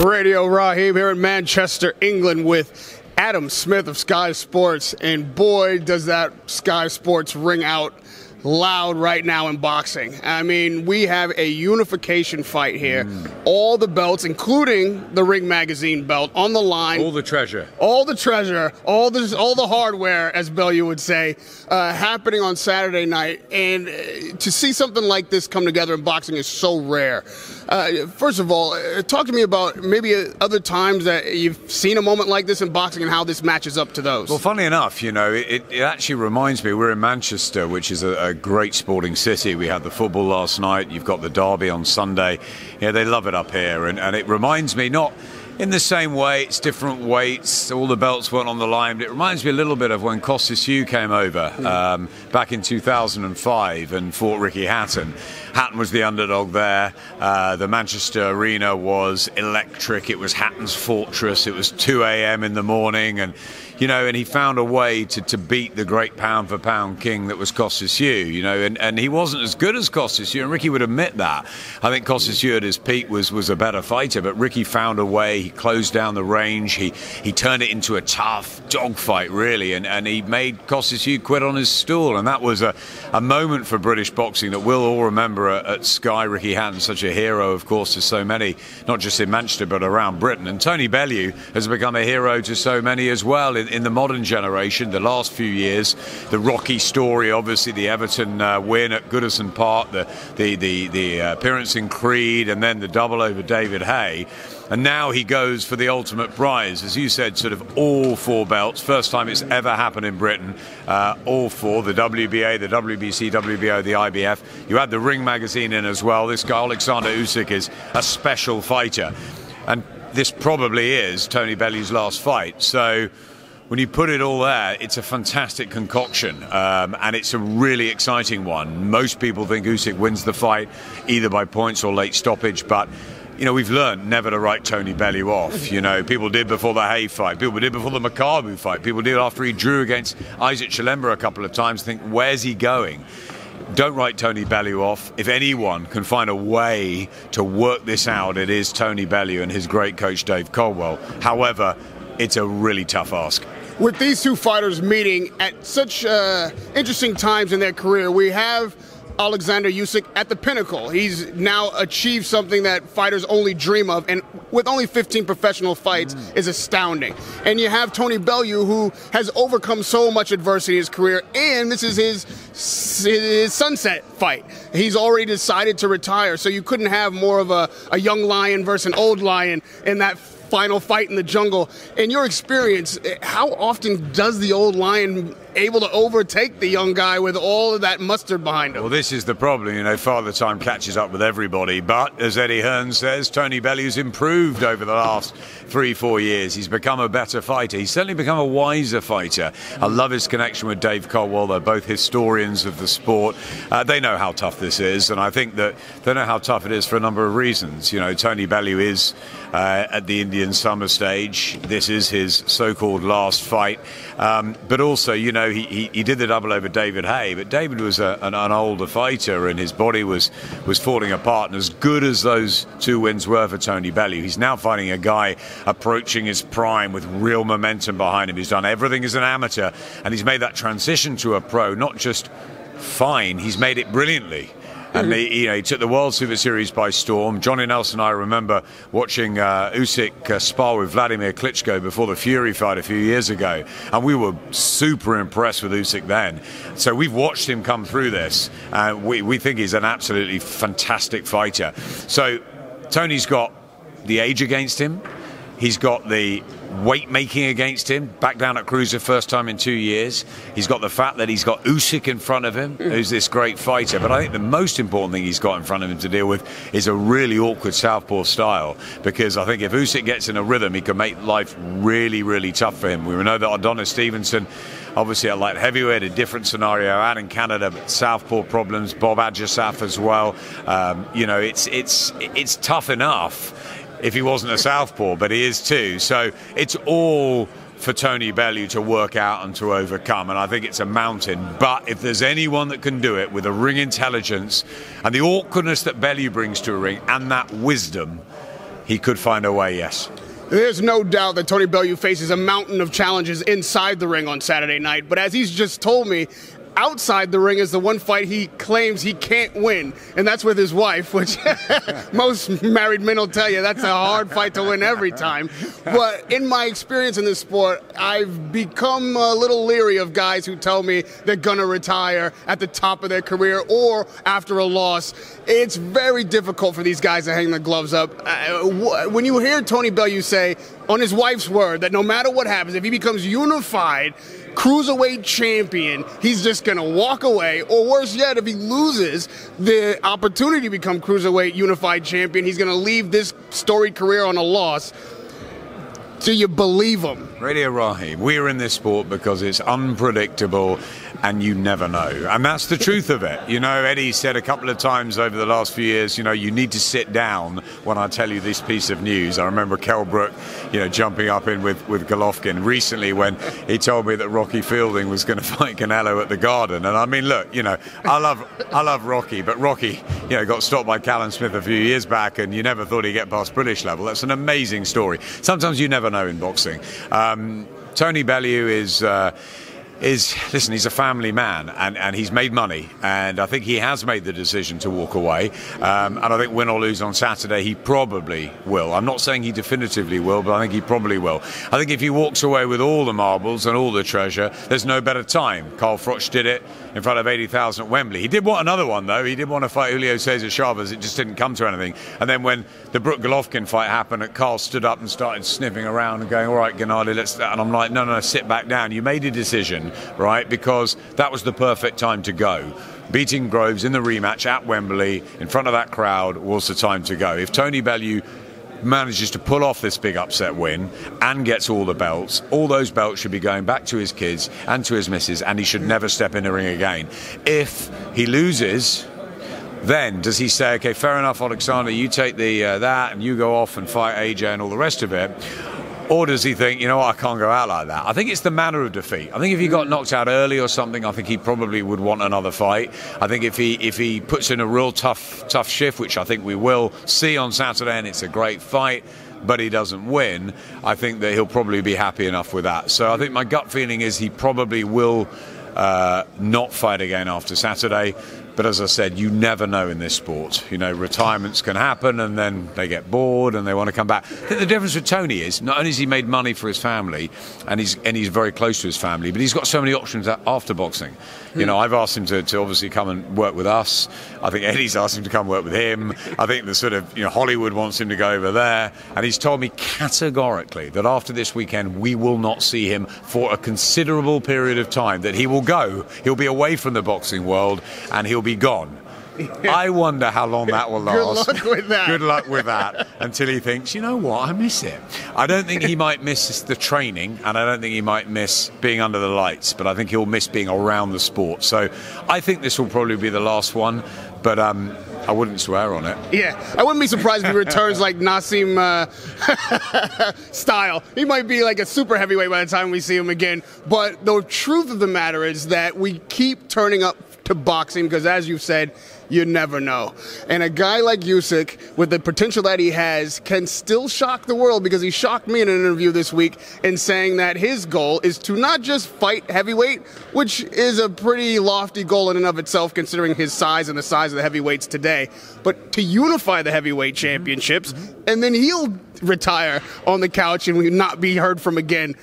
Radio Rahim here in Manchester, England with Adam Smith of Sky Sports, and boy does that Sky Sports ring out loud right now in boxing. I mean, we have a unification fight here. All the belts, including the Ring Magazine belt, on the line. All the treasure. All the treasure, all the hardware, as Bellew would say, happening on Saturday night. And to see something like this come together in boxing is so rare. First of all, talk to me about maybe other times that you've seen a moment like this in boxing and how this matches up to those. Well, funnily enough, you know, it actually reminds me, we're in Manchester, which is a great sporting city. We had the football last night. You've got the derby on Sunday. Yeah, they love it up here. And it reminds me, not in the same way, it's different weights, all the belts weren't on the line, but it reminds me a little bit of when Usyk came over back in 2005 and fought Ricky Hatton. Hatton was the underdog there. The Manchester arena was electric. It was Hatton's fortress. It was 2 a.m. in the morning, and you know, and he found a way to beat the great pound-for-pound king that was Usyk, you know, and he wasn't as good as Usyk, and Ricky would admit that. I think Usyk at his peak was a better fighter, but Ricky found a way. He closed down the range. He turned it into a tough dogfight, really, and he made Usyk quit on his stool, and that was a moment for British boxing that we'll all remember at Sky. Ricky Hatton, such a hero, of course, to so many, not just in Manchester, but around Britain. And Tony Bellew has become a hero to so many as well in the modern generation, the last few years. The Rocky story, obviously, the Everton win at Goodison Park, the appearance in Creed, and then the double over David Hay. And now he goes for the ultimate prize. As you said, sort of all four belts. First time it's ever happened in Britain. All four, the WBA, the WBC, WBO, the IBF. You add the Ring Magazine in as well. This guy, Oleksandr Usyk, is a special fighter. And this probably is Tony Bellew's last fight. So when you put it all there, it's a fantastic concoction, and it's a really exciting one. Most people think Usyk wins the fight, either by points or late stoppage, but you know, we've learned never to write Tony Bellew off. You know, people did before the Hay fight, people did before the Makabu fight, people did after he drew against Isaac Chalemba a couple of times, think, where's he going? Don't write Tony Bellew off. If anyone can find a way to work this out, it is Tony Bellew and his great coach Dave Caldwell. However, it's a really tough ask. With these two fighters meeting at such interesting times in their career, we have Oleksandr Usyk at the pinnacle. He's now achieved something that fighters only dream of, and with only 15 professional fights is astounding. And you have Tony Bellew, who has overcome so much adversity in his career, and this is his sunset fight. He's already decided to retire, so you couldn't have more of a young lion versus an old lion in that final fight in the jungle. In your experience, how often does the old lion able to overtake the young guy with all of that mustard behind him? Well, this is the problem, you know, Father Time catches up with everybody, but as Eddie Hearn says, Tony Bellew's improved over the last 3-4 years. He's become a better fighter. He's certainly become a wiser fighter. I love his connection with Dave Caldwell. They're both historians of the sport. They know how tough this is, and I think that they know how tough it is for a number of reasons. You know, Tony Bellew is at the Indian summer stage. This is his so-called last fight, but also, you know, he did the double over David Hay, but David was an older fighter and his body was falling apart, and as good as those two wins were for Tony Bellew, he's now fighting a guy approaching his prime with real momentum behind him. He's done everything as an amateur, and he's made that transition to a pro not just fine, he's made it brilliantly. And he took the World Super Series by storm. Johnny Nelson and I remember watching Usyk spar with Vladimir Klitschko before the Fury fight a few years ago, and we were super impressed with Usyk then. So we've watched him come through this, and we think he's an absolutely fantastic fighter. So Tony's got the age against him. He's got the weight making against him, back down at cruiser first time in 2 years. He's got the fact that he's got Usyk in front of him, who's this great fighter. But I think the most important thing he's got in front of him to deal with is a really awkward southpaw style, because I think if Usyk gets in a rhythm, he can make life really, really tough for him. We know that Adonis Stevenson, obviously a light heavyweight, a different scenario out in Canada, but southpaw problems, Bob Ajasaf as well. You know, it's tough enough if he wasn't a southpaw, but he is too. So it's all for Tony Bellew to work out and to overcome, and I think it's a mountain. But if there's anyone that can do it with a ring intelligence and the awkwardness that Bellew brings to a ring and that wisdom, he could find a way, yes. There's no doubt that Tony Bellew faces a mountain of challenges inside the ring on Saturday night, but as he's just told me, outside the ring is the one fight he claims he can't win, and that's with his wife, which most married men will tell you that's a hard fight to win every time. But in my experience in this sport, I've become a little leery of guys who tell me they're going to retire at the top of their career or after a loss. It's very difficult for these guys to hang their gloves up. When you hear Tony Bellew say, on his wife's word, that no matter what happens, if he becomes unified cruiserweight champion, he's just going to walk away, or worse yet, if he loses the opportunity to become cruiserweight unified champion, he's going to leave this storied career on a loss. Do you believe him? Radio Rahim, we're in this sport because it's unpredictable and you never know. And that's the truth of it. You know, Eddie said a couple of times over the last few years, you know, you need to sit down when I tell you this piece of news. I remember Kell Brook, you know, jumping up in with Golovkin recently when he told me that Rocky Fielding was going to fight Canelo at the Garden. And I mean, look, you know, I love Rocky, but Rocky, you know, got stopped by Callum Smith a few years back and you never thought he'd get past British level. That's an amazing story. Sometimes you never know in boxing. Tony Bellew is listen, he's a family man and he's made money, and I think he has made the decision to walk away, and I think win or lose on Saturday he probably will. I'm not saying he definitively will, but I think he probably will. I think if he walks away with all the marbles and all the treasure, there's no better time. Carl Froch did it in front of 80,000 at Wembley. He did want another one though. He did want to fight Julio Cesar Chavez. It just didn't come to anything. And then when the Brook Golovkin fight happened, Carl stood up and started sniffing around and going, all right, Gennady, let's... And I'm like, no, sit back down. You made a decision, right? Because that was the perfect time to go. Beating Groves in the rematch at Wembley in front of that crowd was the time to go. If Tony Bellew manages to pull off this big upset win and gets all the belts, all those belts should be going back to his kids and to his missus, and he should never step in the ring again. If he loses, then does he say, okay, fair enough, Oleksandr, you take the that and you go off and fight AJ and all the rest of it? Or does he think, you know what, I can't go out like that? I think it's the manner of defeat. I think if he got knocked out early or something, I think he probably would want another fight. I think if he puts in a real tough shift, which I think we will see on Saturday, and it's a great fight, but he doesn't win, I think that he'll probably be happy enough with that. So I think my gut feeling is he probably will not fight again after Saturday. But as I said, you never know in this sport. You know, retirements can happen and then they get bored and they want to come back. I think the difference with Tony is not only has he made money for his family and he's very close to his family, but he's got so many options after boxing. You know, I've asked him to obviously come and work with us. I think Eddie's asked him to come work with him. I think the sort of, you know, Hollywood wants him to go over there. And he's told me categorically that after this weekend, we will not see him for a considerable period of time, that he will go. He'll be away from the boxing world and he'll be gone. I wonder how long that will last. Good luck with that. Good luck with that until he thinks, you know what, I miss it. I don't think he might miss the training, and I don't think he might miss being under the lights, but I think he'll miss being around the sport. So I think this will probably be the last one, but I wouldn't swear on it. Yeah, I wouldn't be surprised if he returns like Nassim style. He might be like a super heavyweight by the time we see him again. But the truth of the matter is that we keep turning up to boxing because, as you've said, you never know. And a guy like Usyk, with the potential that he has, can still shock the world, because he shocked me in an interview this week in saying that his goal is to not just fight heavyweight, which is a pretty lofty goal in and of itself considering his size and the size of the heavyweights today, but to unify the heavyweight championships, and then he'll retire on the couch and will not be heard from again.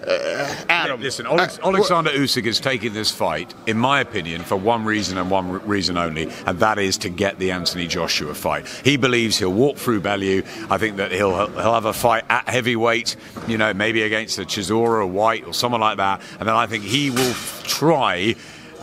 Adam. Listen, Oleksandr Usyk is taking this fight, in my opinion, for one reason and one reason only, and that is to get the Anthony Joshua fight. He believes he'll walk through Bellew. I think that he'll have a fight at heavyweight, you know, maybe against a Chisora or White or someone like that, and then I think he will try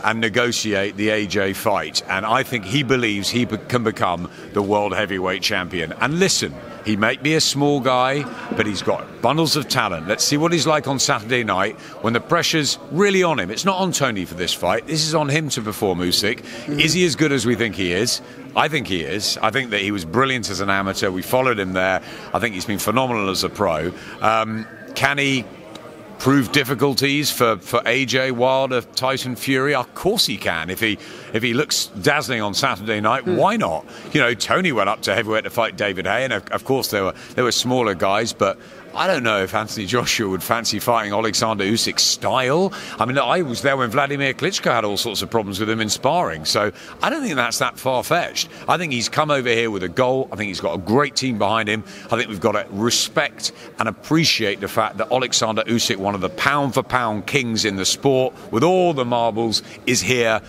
and negotiate the AJ fight, and I think he believes he can become the world heavyweight champion. And listen, he might be a small guy, but he's got bundles of talent. Let's see what he's like on Saturday night when the pressure's really on him. It's not on Tony for this fight. This is on him to perform, Usyk. Is he as good as we think he is? I think he is. I think that he was brilliant as an amateur. We followed him there. I think he's been phenomenal as a pro. Can he prove difficulties for AJ Wilder, Tyson Fury? Of course he can. If if he looks dazzling on Saturday night, why not? You know, Tony went up to heavyweight to fight David Haye, and of course there were smaller guys, but I don't know if Anthony Joshua would fancy fighting Oleksandr Usyk's style. I mean, I was there when Vladimir Klitschko had all sorts of problems with him in sparring, so I don't think that's that far-fetched. I think he's come over here with a goal. I think he's got a great team behind him. I think we've got to respect and appreciate the fact that Oleksandr Usyk, one of the pound-for-pound kings in the sport, with all the marbles, is here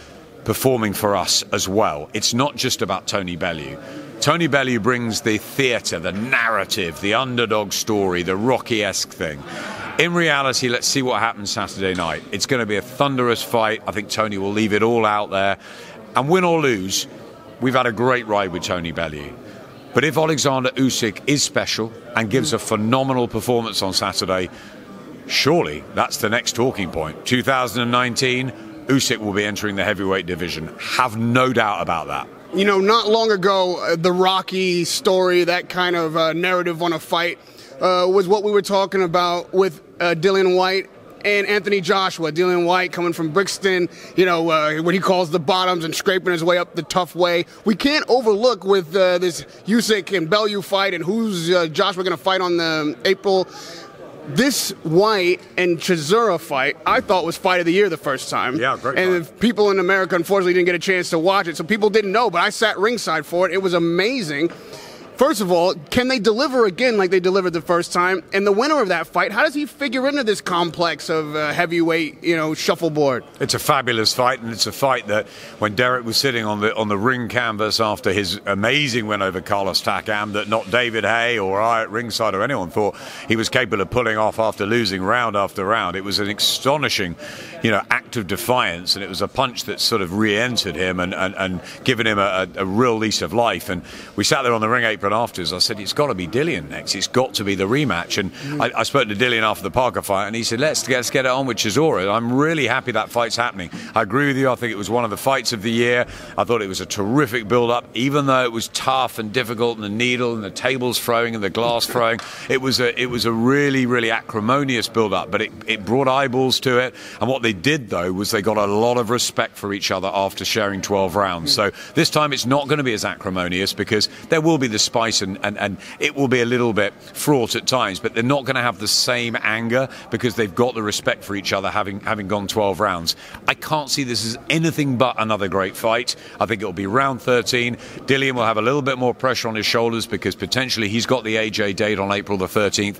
performing for us as well. It's not just about Tony Bellew. Tony Bellew brings the theatre, the narrative, the underdog story, the Rocky-esque thing. In reality, let's see what happens Saturday night. It's going to be a thunderous fight. I think Tony will leave it all out there. And win or lose, we've had a great ride with Tony Bellew. But if Oleksandr Usyk is special and gives a phenomenal performance on Saturday, surely that's the next talking point. 2019, Usyk will be entering the heavyweight division. Have no doubt about that. You know, not long ago, the Rocky story, that kind of narrative on a fight, was what we were talking about with Dillian Whyte and Anthony Joshua. Dillian Whyte coming from Brixton, you know, what he calls the bottoms and scraping his way up the tough way. We can't overlook with this Usyk and Bellew fight and who's Joshua going to fight on the April. This White and Chisora fight, I thought was fight of the year the first time. Yeah, great and fight. People in America, unfortunately, didn't get a chance to watch it, so people didn't know, but I sat ringside for it. It was amazing. First of all, can they deliver again like they delivered the first time? And the winner of that fight, how does he figure into this complex of heavyweight, you know, shuffleboard? It's a fabulous fight, and it's a fight that when Derek was sitting on the ring canvas after his amazing win over Carlos Takam, that not David Haye or I at ringside or anyone thought he was capable of pulling off after losing round after round. It was an astonishing, you know, act of defiance, and it was a punch that sort of re-entered him and given him a real lease of life. And we sat there on the ring apron afterwards. I said, it's got to be Dillian next. It's got to be the rematch. And I spoke to Dillian after the Parker fight, and he said, let's get it on with Chisora. I'm really happy that fight's happening. I agree with you. I think it was one of the fights of the year. I thought it was a terrific build-up, even though it was tough and difficult, and the needle and the tables throwing and the glass throwing. It was a really, really acrimonious build-up, but it brought eyeballs to it. And what they did, though, was they got a lot of respect for each other after sharing 12 rounds. So this time it's not going to be as acrimonious, because there will be the spice and it will be a little bit fraught at times, but they're not going to have the same anger because they've got the respect for each other having gone 12 rounds. I can't see this as anything but another great fight. I think it'll be round 13. Dillian will have a little bit more pressure on his shoulders because potentially he's got the AJ date on April the 13th.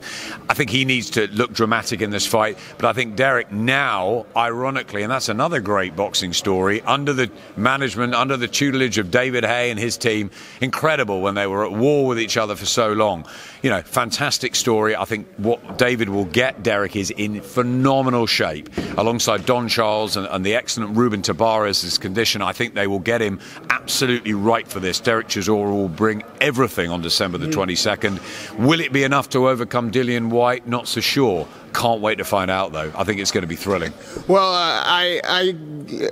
I think he needs to look dramatic in this fight, but I think Derek now, ironically, and that's another great boxing story, under the management, under the tutelage of David Haye and his team, incredible when they were at war with each other for so long. You know, fantastic story. I think what David will get Derek is in phenomenal shape alongside Don Charles and the excellent Ruben Tabarez' condition. I think they will get him absolutely right for this. Derek Chisora will bring everything on December the 22nd. Will it be enough to overcome Dillian Whyte? Not so sure. Can't wait to find out, though. I think it's going to be thrilling. Well, I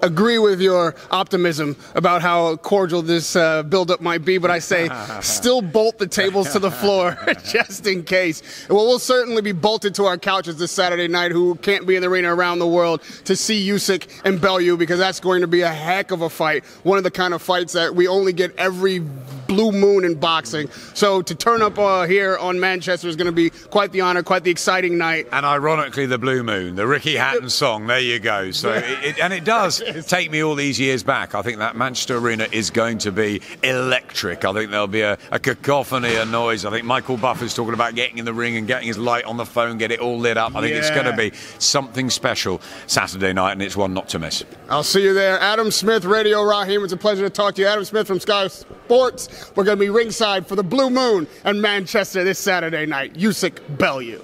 agree with your optimism about how cordial this build-up might be, but I say still bolt the tables to the floor just in case. Well, we'll certainly be bolted to our couches this Saturday night, who can't be in the arena around the world, to see Usyk and Bellew, because that's going to be a heck of a fight. One of the kind of fights that we only get every blue moon in boxing. So to turn up here on Manchester is going to be quite the honor, quite the exciting night. And ironically, the Blue Moon, the Ricky Hatton song, there you go. So it does take me all these years back. I think that Manchester Arena is going to be electric. I think there'll be a cacophony of noise. I think Michael Buffer's talking about getting in the ring and getting his light on the phone, get it all lit up. I think it's going to be something special Saturday night, and it's one not to miss. I'll see you there. Adam Smith, Radio Rahim. It's a pleasure to talk to you. Adam Smith from Sky Sports. We're going to be ringside for the Blue Moon and Manchester this Saturday night. Usyk, Bellew.